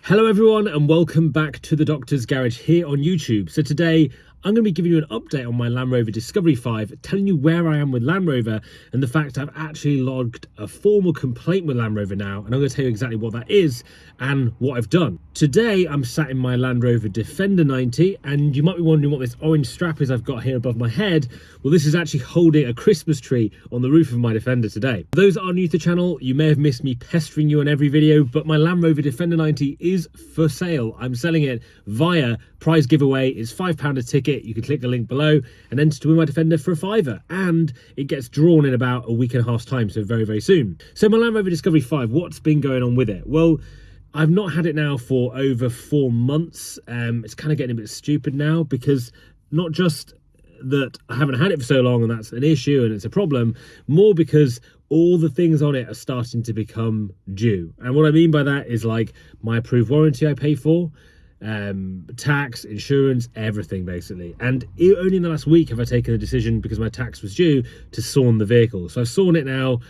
Hello everyone and welcome back to the Doctor's Garage here on YouTube. So today I'm going to be giving you an update on my Land Rover Discovery 5, telling you where I am with Land Rover and the fact I've actually logged a formal complaint with Land Rover now, and I'm going to tell you exactly what that is and what I've done. Today I'm sat in my Land Rover Defender 90, and you might be wondering what this orange strap is I've got here above my head. Well, this is actually holding a Christmas tree on the roof of my Defender today. For those that are new to the channel, you may have missed me pestering you on every video, but my Land Rover Defender 90 is for sale. I'm selling it via prize giveaway. It's £5 a ticket. You can click the link below and enter to win my Defender for a £5, and it gets drawn in about a week and a half's time, so very, very soon. So my Land Rover Discovery 5, what's been going on with it? Well, I've not had it now for over 4 months. It's kind of getting a bit stupid now, because not just that I haven't had it for so long and that's an issue and it's a problem, more because all the things on it are starting to become due. And what I mean by that is like my approved warranty I pay for, tax, insurance, everything basically. And only in the last week have I taken a decision, because my tax was due, to sawn the vehicle. So I've sawn it now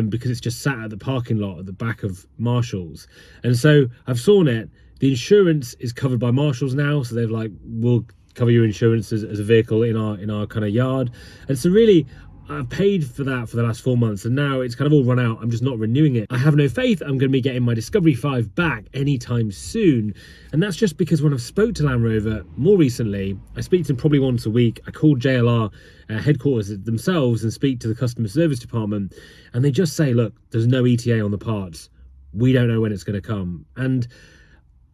because it's just sat at the parking lot at the back of Marshall's. And so I've sawn it. The insurance is covered by Marshall's now, so they've like, we'll cover your insurance as a vehicle in our kind of yard. And so really I've paid for that for the last 4 months, and now it's kind of all run out. I'm just not renewing it. I have no faith I'm going to be getting my Discovery 5 back anytime soon, and that's just because when I've spoke to Land Rover more recently, I speak to them probably once a week. I call JLR headquarters themselves and speak to the customer service department, and they just say, look, there's no ETA on the parts. We don't know when it's going to come. And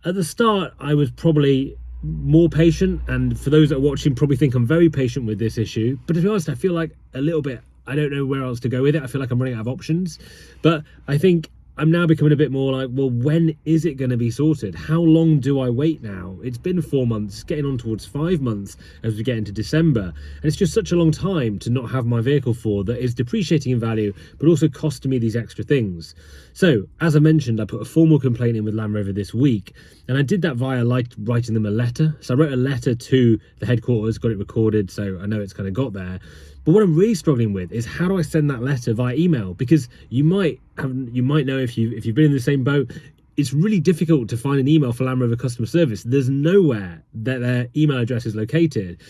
at the start I was probably more patient, and for those that are watching probably think I'm very patient with this issue, but to be honest I feel like a little bit, I don't know where else to go with it. I feel like I'm running out of options, but I think I'm now becoming a bit more like, well, when is it going to be sorted? How long do I wait now? It's been 4 months, getting on towards 5 months as we get into December, and it's just such a long time to not have my vehicle for, that is depreciating in value but also costing me these extra things. So as I mentioned, I put a formal complaint in with Land Rover this week, and I did that via writing them a letter. So I wrote a letter to the headquarters, got it recorded, so I know it's kind of got there. But what I'm really struggling with is, how do I send that letter via email? Because you might know, if you've been in the same boat, it's really difficult to find an email for Land Rover customer service. There's nowhere that their email address is located.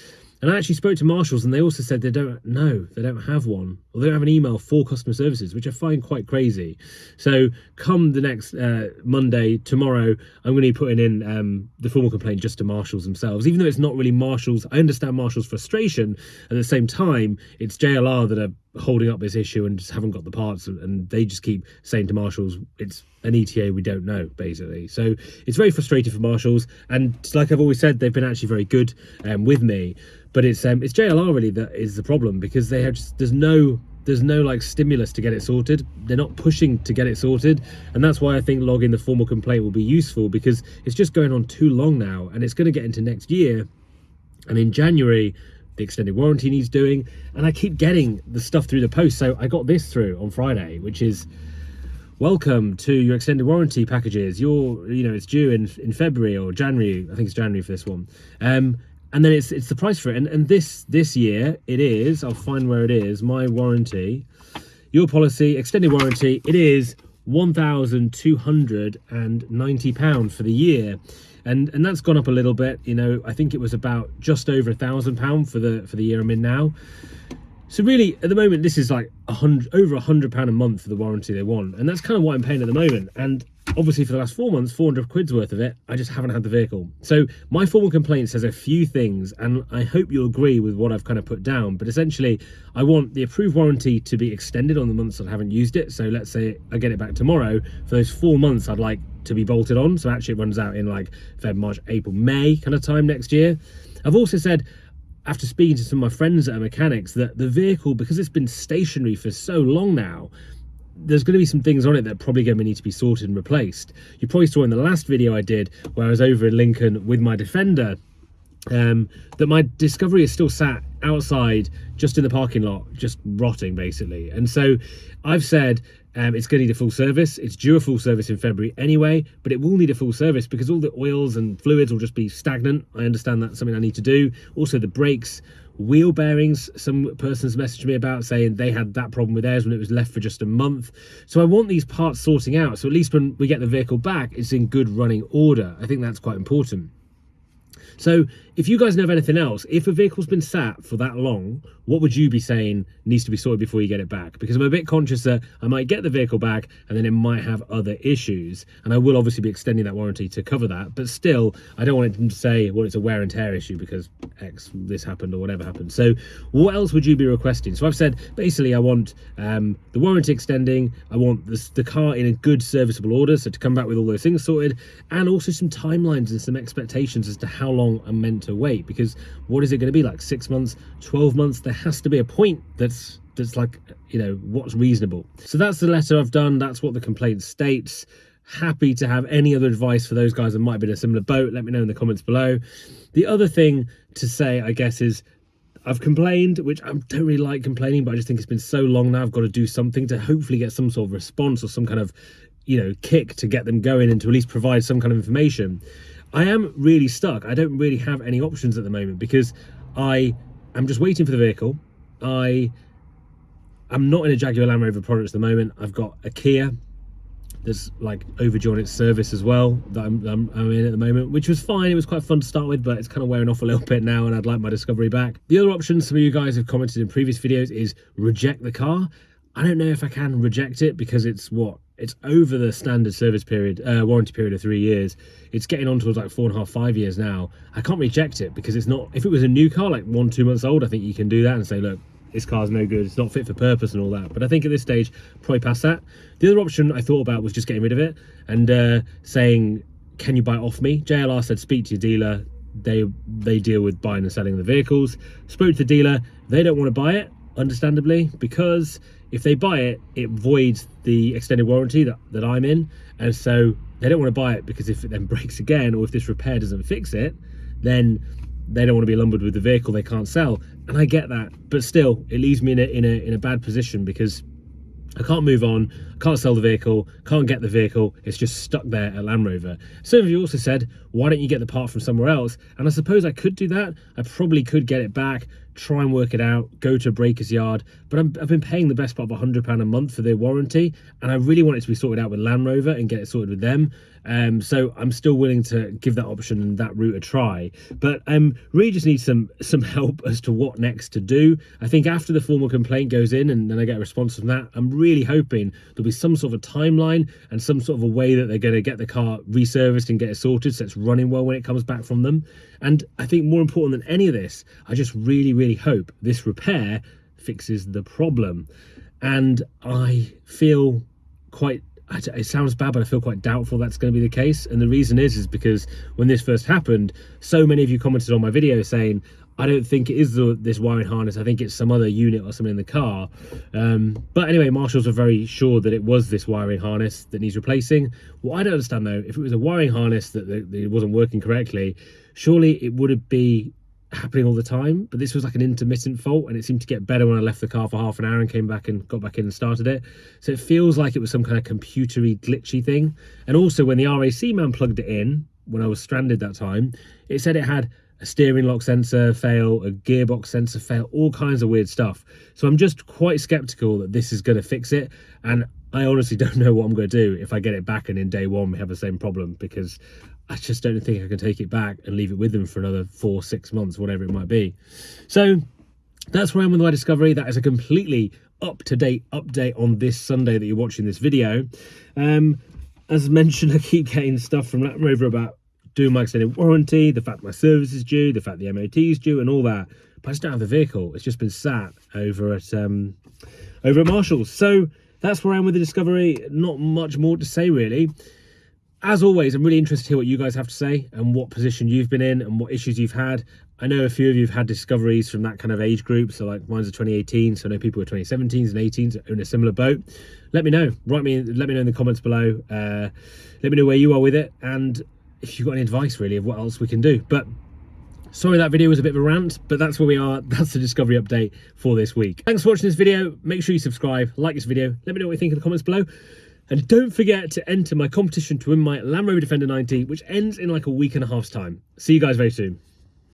And I actually spoke to Marshall's, and they also said they don't have one, or they don't have an email for customer services, which I find quite crazy. So come the next Monday, tomorrow, I'm going to be putting in the formal complaint just to Marshall's themselves, even though it's not really Marshall's. I understand Marshall's frustration. At the same time, it's JLR that are holding up this issue and just haven't got the parts, and they just keep saying to Marshall's it's an ETA we don't know, basically. So it's very frustrating for Marshall's, and like I've always said, they've been actually very good with me. But it's JLR really that is the problem, because they have just, there's no like stimulus to get it sorted. They're not pushing to get it sorted, and that's why I think logging the formal complaint will be useful, because it's just going on too long now, and it's going to get into next year, and in January the extended warranty needs doing, and I keep getting the stuff through the post. So I got this through on Friday, which is, welcome to your extended warranty packages. It's due in February or January. I think it's January for this one. And then it's the price for it, and this year it is, I'll find where it is, my warranty, your policy, extended warranty, it is £1,290 for the year, and that's gone up a little bit. I think it was about just over £1,000 for the year I'm in now. So really, at the moment, this is like over £100 a month for the warranty they want, and that's kind of what I'm paying at the moment. And obviously for the last 4 months, 400 quid's worth of it, I just haven't had the vehicle. So my formal complaint says a few things, and I hope you'll agree with what I've kind of put down. But essentially, I want the approved warranty to be extended on the months that I haven't used it. So let's say I get it back tomorrow. For those 4 months, I'd like to be bolted on. So actually it runs out in like Feb, March, April, May kind of time next year. I've also said, after speaking to some of my friends that are mechanics, that the vehicle, because it's been stationary for so long now, there's going to be some things on it that are probably going to need to be sorted and replaced. You probably saw in the last video I did, where I was over in Lincoln with my Defender, that my Discovery is still sat outside just in the parking lot, just rotting basically. And so I've said it's going to need a full service. It's due a full service in February anyway, but it will need a full service because all the oils and fluids will just be stagnant. I understand that's something I need to do. Also the brakes, wheel bearings, some person's messaged me about saying they had that problem with theirs when it was left for just a month. So I want these parts sorting out, so at least when we get the vehicle back, it's in good running order. I think that's quite important. So if you guys know of anything else, if a vehicle's been sat for that long, what would you be saying needs to be sorted before you get it back? Because I'm a bit conscious that I might get the vehicle back and then it might have other issues. And I will obviously be extending that warranty to cover that. But still, I don't want it to say, well, it's a wear and tear issue because X, this happened or whatever happened. So what else would you be requesting? So I've said, basically, I want the warranty extending. I want the car in a good serviceable order. So to come back with all those things sorted, and also some timelines and some expectations as to how long I'm meant to wait, because what is it going to be, like 6 months, 12 months? There has to be a point that's like, you know, what's reasonable. So that's the letter I've done. That's what the complaint states. Happy to have any other advice for those guys that might be in a similar boat. Let me know in the comments below. The other thing to say, I guess, is I've complained, which I don't really like complaining, but I just think it's been so long now. I've got to do something to hopefully get some sort of response or some kind of, you know, kick to get them going and to at least provide some kind of information. I am really stuck. I don't really have any options at the moment because I am just waiting for the vehicle. I'm not in a Jaguar Land Rover product at the moment. I've got a Kia that's like overdue on its service as well that I'm in at the moment, which was fine. It was quite fun to start with, but it's kind of wearing off a little bit now and I'd like my Discovery back. The other option some of you guys have commented in previous videos is reject the car. I don't know if I can reject it because it's over the standard service period, warranty period of 3 years. It's getting on towards like 4.5, 5 years now. I can't reject it because it's not, if it was a new car, like 1-2 months old, I think you can do that and say, look, this car's no good, it's not fit for purpose and all that. But I think at this stage, probably past that. The other option I thought about was just getting rid of it and saying, can you buy it off me? JLR said, speak to your dealer. They deal with buying and selling the vehicles. Spoke to the dealer, they don't want to buy it, understandably, because if they buy it, it voids the extended warranty that I'm in. And so they don't want to buy it because if it then breaks again, or if this repair doesn't fix it, then they don't want to be lumbered with the vehicle they can't sell. And I get that, but still it leaves me in a bad position because I can't move on, can't sell the vehicle, can't get the vehicle, it's just stuck there at Land Rover. Some of you also said, why don't you get the part from somewhere else? And I suppose I could do that. I probably could get it back, try and work it out, go to a breaker's yard, but I've been paying the best part of £100 a month for their warranty, and I really want it to be sorted out with Land Rover and get it sorted with them. So I'm still willing to give that option and that route a try, but really just need some help as to what next to do. I think after the formal complaint goes in and then I get a response from that, I'm really hoping there'll be some sort of a timeline and some sort of a way that they're going to get the car reserviced and get it sorted so it's running well when it comes back from them. And I think more important than any of this, I just really hope this repair fixes the problem. And I feel quite, it sounds bad, but I feel quite doubtful that's going to be the case. And the reason is because when this first happened, so many of you commented on my video saying, I don't think it is this wiring harness, I think it's some other unit or something in the car. But anyway, marshals were very sure that it was this wiring harness that needs replacing. What I don't understand though, if it was a wiring harness that it wasn't working correctly, surely it would be happening all the time, but this was like an intermittent fault and it seemed to get better when I left the car for half an hour and came back and got back in and started it. So it feels like it was some kind of computery glitchy thing. And also when the RAC man plugged it in when I was stranded that time, it said it had a steering lock sensor fail, a gearbox sensor fail, all kinds of weird stuff. So I'm just quite skeptical that this is going to fix it, and I honestly don't know what I'm going to do if I get it back and in day one we have the same problem, because I just don't think I can take it back and leave it with them for another 4-6 months, whatever it might be. So that's where I am with my Discovery. That is a completely up-to-date update on this Sunday that you're watching this video. As mentioned, I keep getting stuff from Land Rover about doing my extended warranty, the fact my service is due, the fact the MOT is due, and all that. But I just don't have the vehicle. It's just been sat over at Marshall's. So that's where I am with the Discovery. Not much more to say, really. As always, I'm really interested to hear what you guys have to say and what position you've been in and what issues you've had. I know a few of you have had Discoveries from that kind of age group. So like mine's a 2018. So I know people with 2017s and 18s are in a similar boat. Let me know. Let me know in the comments below. Let me know where you are with it. And if you've got any advice really of what else we can do. But Sorry that video was a bit of a rant, but that's where we are. That's the Discovery update for this week. Thanks for watching this video. Make sure you subscribe, like this video, let me know what you think in the comments below. And don't forget to enter my competition to win my Land Rover Defender 90, which ends in like a week and a half's time. See you guys very soon.